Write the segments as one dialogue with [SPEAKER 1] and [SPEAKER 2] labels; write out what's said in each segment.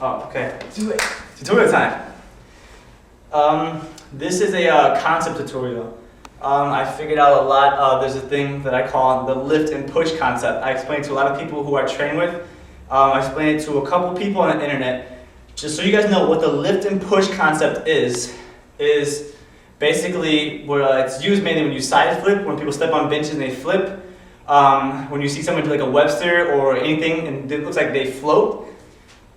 [SPEAKER 1] Oh, okay. Do it. Tutorial time. This is a concept tutorial. I figured out a lot. There's a thing that I call the lift and push concept. I explained to a lot of people who I train with. I explained it to a couple people on the internet. Just so you guys know what the lift and push concept is basically where it's used mainly when you side flip, when people step on benches and they flip. When you see someone do like a Webster or anything and it looks like they float.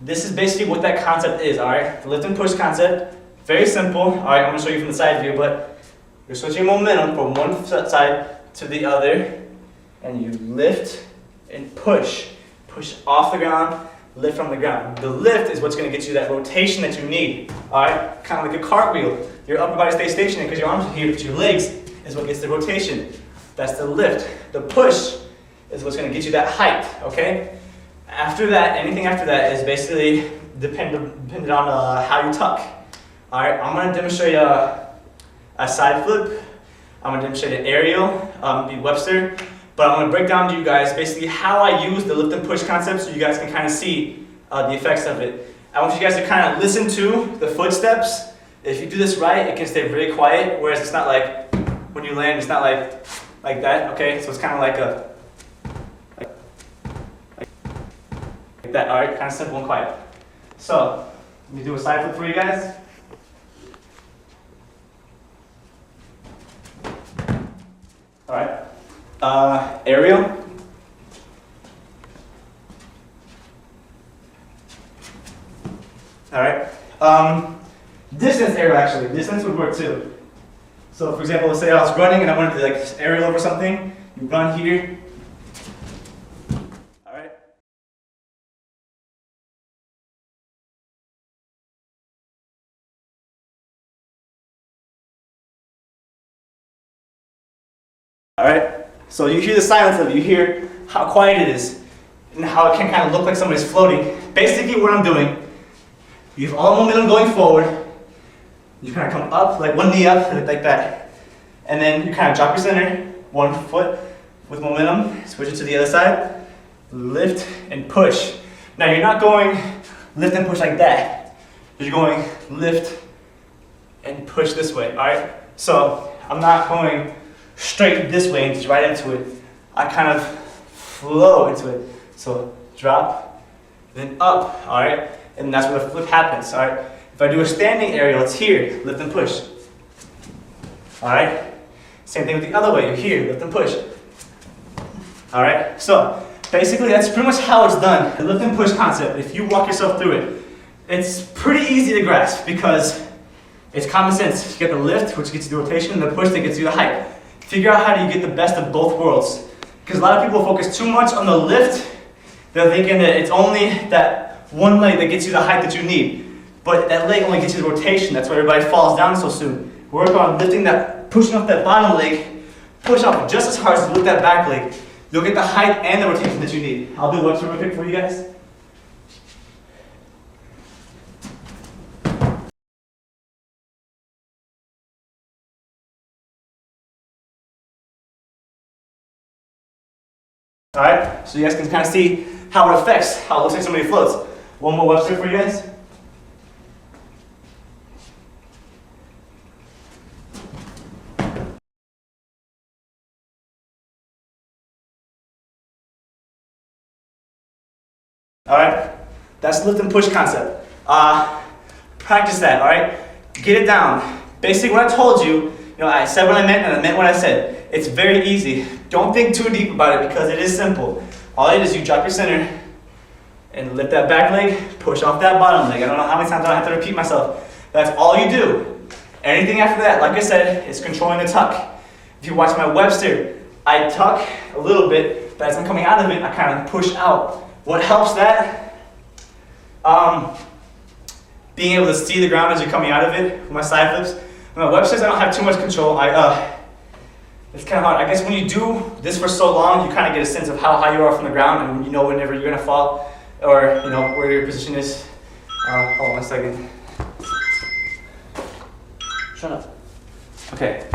[SPEAKER 1] This is basically what that concept is, alright? The lift and push concept, very simple. Alright, I'm going to show you from the side view, but you're switching momentum from one side to the other, and you lift and push. Push off the ground, lift from the ground. The lift is what's going to get you that rotation that you need, alright? Kind of like a cartwheel. Your upper body stays stationary because your arms are here, but your legs is what gets the rotation. That's the lift. The push is what's going to get you that height, okay? After that, anything after that is basically dependent on how you tuck. Alright, I'm going to demonstrate a side flip. I'm going to demonstrate an aerial, be Webster. But I'm going to break down to you guys basically how I use the lift and push concept so you guys can kind of see the effects of it. I want you guys to kind of listen to the footsteps. If you do this right, it can stay very quiet, whereas it's not like, when you land, it's not like that, okay? So it's kind of like like that, alright? Kind of simple and quiet. So, let me do a side flip for you guys. Alright. Aerial. Alright. Distance aerial actually. Distance would work too. So for example, let's say I was running and I wanted to like aerial over something. You run here. Alright. Alright. So you hear the silence of it, you hear how quiet it is, and how it can kind of look like somebody's floating. Basically what I'm doing, you have all the momentum going forward, you kind of come up, like one knee up, like that. And then you kind of drop your center, one foot with momentum, switch it to the other side, lift and push. Now you're not going lift and push like that. You're going lift and push this way, alright? So I'm not going straight this way and just right into it. I kind of flow into it. So drop, then up, alright? And that's where the flip happens, alright? If I do a standing aerial, it's here, lift and push. Alright? Same thing with the other way, you're here, lift and push. Alright? So basically that's pretty much how it's done. The lift and push concept, if you walk yourself through it, it's pretty easy to grasp because it's common sense. You get the lift, which gets you the rotation, and the push that gets you the height. Figure out how do you get the best of both worlds. Because a lot of people focus too much on the lift. They're thinking that it's only that one leg that gets you the height that you need. But that leg only gets you the rotation. That's why everybody falls down so soon. Work on lifting that, pushing off that bottom leg, push off just as hard as lift that back leg. You'll get the height and the rotation that you need. I'll do Webster real quick for you guys. Alright, so you guys can kind of see how it affects, how it looks like somebody floats. One more Webster for you guys. Alright, that's lift and push concept. Practice that, alright? Get it down. Basically what I told you, I said what I meant and I meant what I said. It's very easy. Don't think too deep about it because it is simple. All it is you drop your center and lift that back leg, push off that bottom leg. I don't know how many times I have to repeat myself. That's all you do. Anything after that, like I said, is controlling the tuck. If you watch my Webster, I tuck a little bit, but as I'm coming out of it, I kind of push out. What helps that? Being able to see the ground as you're coming out of it with my side flips. With my Websters, I don't have too much control. It's kind of hard. I guess when you do this for so long, you kind of get a sense of how high you are from the ground, and you know whenever you're gonna fall, or where your position is. Hold on 1 second. Shut up. Okay.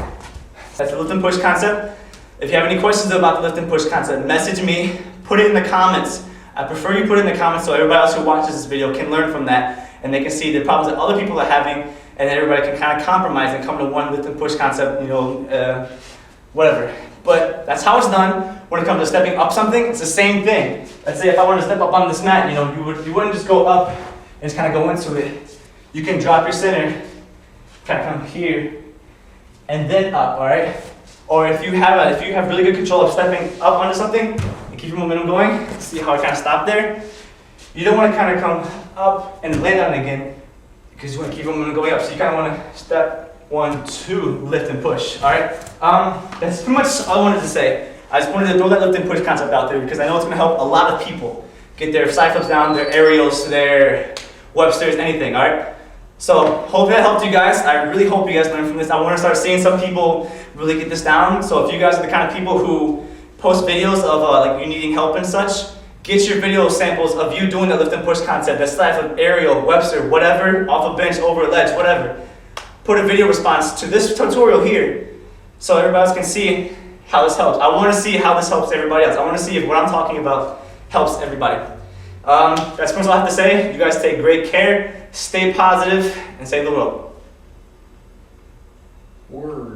[SPEAKER 1] That's the lift and push concept. If you have any questions about the lift and push concept, message me, put it in the comments. I prefer you put it in the comments so everybody else who watches this video can learn from that, and they can see the problems that other people are having, and then everybody can kind of compromise and come to one lift and push concept, you know, whatever. But that's how it's done. When it comes to stepping up something, it's the same thing. Let's say if I wanted to step up on this mat, you know, you wouldn't just go up and just kind of go into it. You can drop your center, kind of come here, and then up, all right? Or if you have really good control of stepping up onto something and keep your momentum going, see how I kind of stopped there? You don't want to kind of come up and land on it again because you want to keep your momentum going up. So you kind of want to step 1, 2, lift and push, all right? That's pretty much all I wanted to say. I just wanted to throw that lift and push concept out there because I know it's going to help a lot of people get their side flips down, their aerials, their Websters, anything, all right? So hopefully that helped you guys. I really hope you guys learned from this. I want to start seeing some people really get this down. So if you guys are the kind of people who post videos of like you needing help and such, get your video samples of you doing the lift and push concept, that side flip, aerial, Webster, whatever, off a bench, over a ledge, whatever. Put a video response to this tutorial here so everybody else can see how this helps. I want to see how this helps everybody else. I want to see if what I'm talking about helps everybody. That's pretty much all I have to say. You guys take great care, stay positive, and save the world.
[SPEAKER 2] Word.